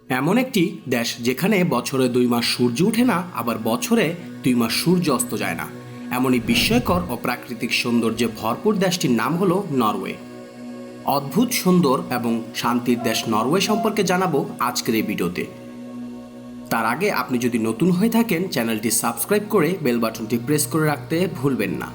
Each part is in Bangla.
এমন একটি দেশ যেখানে বছরে 2 মাস সূর্য ওঠে না, আবার বছরে 2 মাস সূর্য অস্ত যায় না। এমনই বিস্ময়কর ও প্রাকৃতিক সৌন্দর্যে ভরপুর দেশটির নাম হলো নরওয়ে। অদ্ভুত সুন্দর এবং শান্তির দেশ নরওয়ে সম্পর্কে জানাবো আজকের এই ভিডিওতে। তার আগে আপনি যদি নতুন হয়ে থাকেন, চ্যানেলটি সাবস্ক্রাইব করে বেল বাটনটি প্রেস করে রাখতে ভুলবেন না।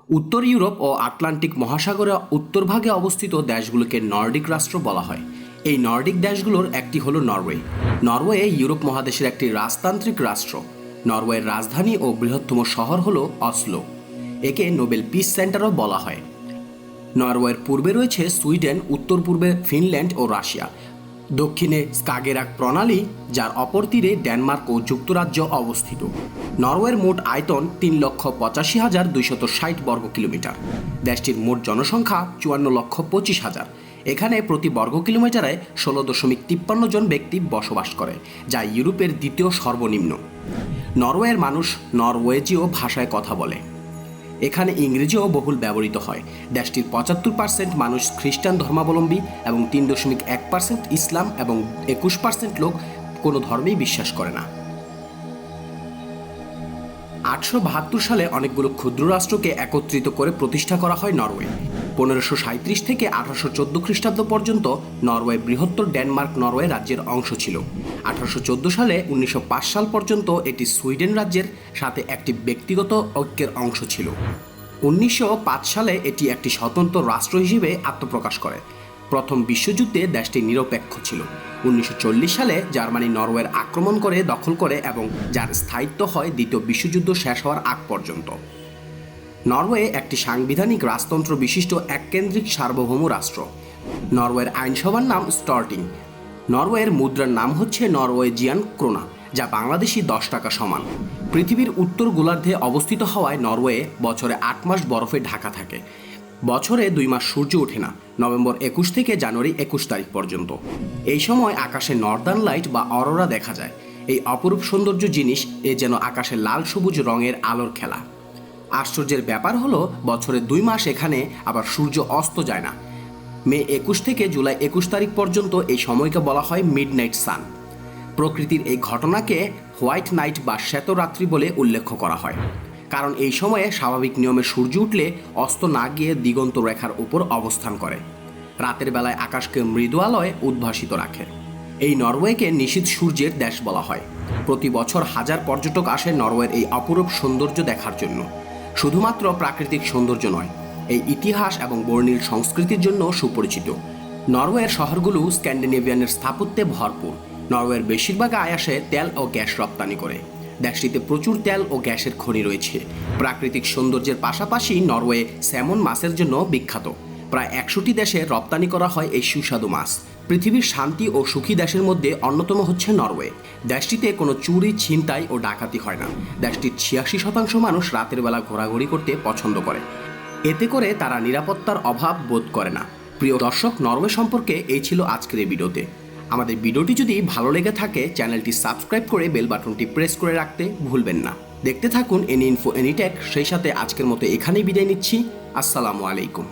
উত্তর ইউরোপ ও আটলান্টিক মহাসাগরের উত্তরভাগে অবস্থিত দেশগুলোকে নর্ডিক রাষ্ট্র বলা হয়। এই নর্ডিক দেশগুলোর একটি হলো নরওয়ে। নরওয়ে ইউরোপ মহাদেশের একটি রাজতান্ত্রিক রাষ্ট্র। নরওয়ের রাজধানী ও বৃহত্তম শহর হলো অসলো। একে নোবেল পিস সেন্টারও বলা হয়। নরওয়ের পূর্বে রয়েছে সুইডেন, উত্তর পূর্বে ফিনল্যান্ড ও রাশিয়া, দক্ষিণে স্কাগেরাক প্রণালী, যার অপর তীরে ডেনমার্ক ও যুক্তরাজ্য অবস্থিত। নরওয়ের মোট আয়তন 3,85,260 বর্গ কিলোমিটার। দেশটির মোট জনসংখ্যা 54,25,000। এখানে প্রতি বর্গ কিলোমিটারে 16.53 জন ব্যক্তি বসবাস করে, যা ইউরোপের দ্বিতীয় সর্বনিম্ন। নরওয়ের মানুষ নরওয়েজীয় ভাষায় কথা বলে। এখানে ইংরেজিও বহুল ব্যবহৃত হয়। দেশটির 75% মানুষ খ্রিস্টান ধর্মাবলম্বী এবং 3.1% ইসলাম এবং 21% লোক কোনো ধর্মেই বিশ্বাস করে না। 872 সালে অনেকগুলো ক্ষুদ্র রাষ্ট্রকে একত্রিত করে প্রতিষ্ঠা করা হয় নরওয়ে। 1537 থেকে 1814 খ্রিস্টাব্দ পর্যন্ত নরওয়ে বৃহত্তর ডেনমার্ক নরওয়ে রাজ্যের অংশ ছিল। 1814 সালে 1905 সাল পর্যন্ত এটি সুইডেন রাজ্যের সাথে একটি ব্যক্তিগত ঐক্যের অংশ ছিল। 1905 সালে এটি একটি স্বতন্ত্র রাষ্ট্র হিসেবে আত্মপ্রকাশ করে। প্রথম বিশ্বযুদ্ধে দেশটি নিরপেক্ষ ছিল। 1940 সালে জার্মানি নরওয়ের আক্রমণ করে দখল করে এবং যার স্থায়িত্ব হয় দ্বিতীয় বিশ্বযুদ্ধ শেষ হওয়ার আগ পর্যন্ত। নরওয়ে একটি সাংবিধানিক রাজতন্ত্র বিশিষ্ট এককেন্দ্রিক সার্বভৌম রাষ্ট্র। নরওয়ের আইনসভার নাম স্টর্টিং। নরওয়ের মুদ্রার নাম হচ্ছে নরওয়েজিয়ান ক্রোনা, যা বাংলাদেশি 10 টাকা সমান। পৃথিবীর উত্তর গোলার্ধে অবস্থিত হওয়ায় নরওয়ে বছরে 8 মাস বরফে ঢাকা থাকে। বছরে 2 মাস সূর্য ওঠে না, নভেম্বর 21 থেকে জানুয়ারি 21 তারিখ পর্যন্ত। এই সময় আকাশে নর্দার্ন লাইট বা অরোরা দেখা যায়। এই অপরূপ সৌন্দর্য জিনিস যেন আকাশে লাল সবুজ রঙের আলোর খেলা। আশ্চর্যের ব্যাপার হলো, বছরে 2 মাস এখানে আবার সূর্য অস্ত যায় না। মে 21 থেকে জুলাই 21 তারিখ পর্যন্ত এই সময়কে বলা হয় মিডনাইট সান। প্রকৃতির এই ঘটনাকে হোয়াইট নাইট বা শ্বেত রাত্রি বলে উল্লেখ করা হয়, কারণ এই সময়ে স্বাভাবিক নিয়মে সূর্য উঠলে অস্ত না গিয়ে দিগন্ত রেখার উপর অবস্থান করে। রাতের বেলায় আকাশকে মৃদু আলোয় উদ্ভাসিত রাখে। এই নরওয়েকে নিশীথ সূর্যের দেশ বলা হয়। প্রতি বছর হাজার পর্যটক আসে নরওয়ের এই অপরূপ সৌন্দর্য দেখার জন্য। শুধুমাত্র প্রাকৃতিক সৌন্দর্য নয়, এই ইতিহাস এবং বর্ণিল সংস্কৃতির জন্য সুপরিচিত। নরওয়ের শহরগুলো স্ক্যান্ডিনেভিয়ানের স্থাপত্যে ভরপুর। নরওয়ের বেশিরভাগ আয় আসে তেল ও গ্যাস রপ্তানি করে। দেশটিতে প্রচুর তেল ও গ্যাসের খনি রয়েছে। প্রাকৃতিক সৌন্দর্যের পাশাপাশি নরওয়ে স্যামন মাছের জন্য বিখ্যাত। প্রায় 100টি দেশে রপ্তানি করা হয় এই সুস্বাদু মাছ। পৃথিবীর শান্তি ও সুখী দেশের মধ্যে অন্যতম হচ্ছে নরওয়ে। দেশটিতে কোনো চুরি, ছিনতাই ও ডাকাতি হয় না। দেশটির 86% মানুষ রাতের বেলা ঘোরাঘুরি করতে পছন্দ করে। এতে করে তারা নিরাপত্তার অভাব বোধ করে না। প্রিয় দর্শক, নরওয়ে সম্পর্কে এই ছিল আজকের এই ভিডিওতে। আমাদের ভিডিওটি যদি ভালো লেগে থাকে, চ্যানেলটি সাবস্ক্রাইব করে বেল বাটনটি প্রেস করে রাখতে ভুলবেন না। দেখতে থাকুন এনি ইনফো এনি টেক। সেই সাথে আজকের মতো এখানেই বিদায় নিচ্ছি। আসসালামু আলাইকুম।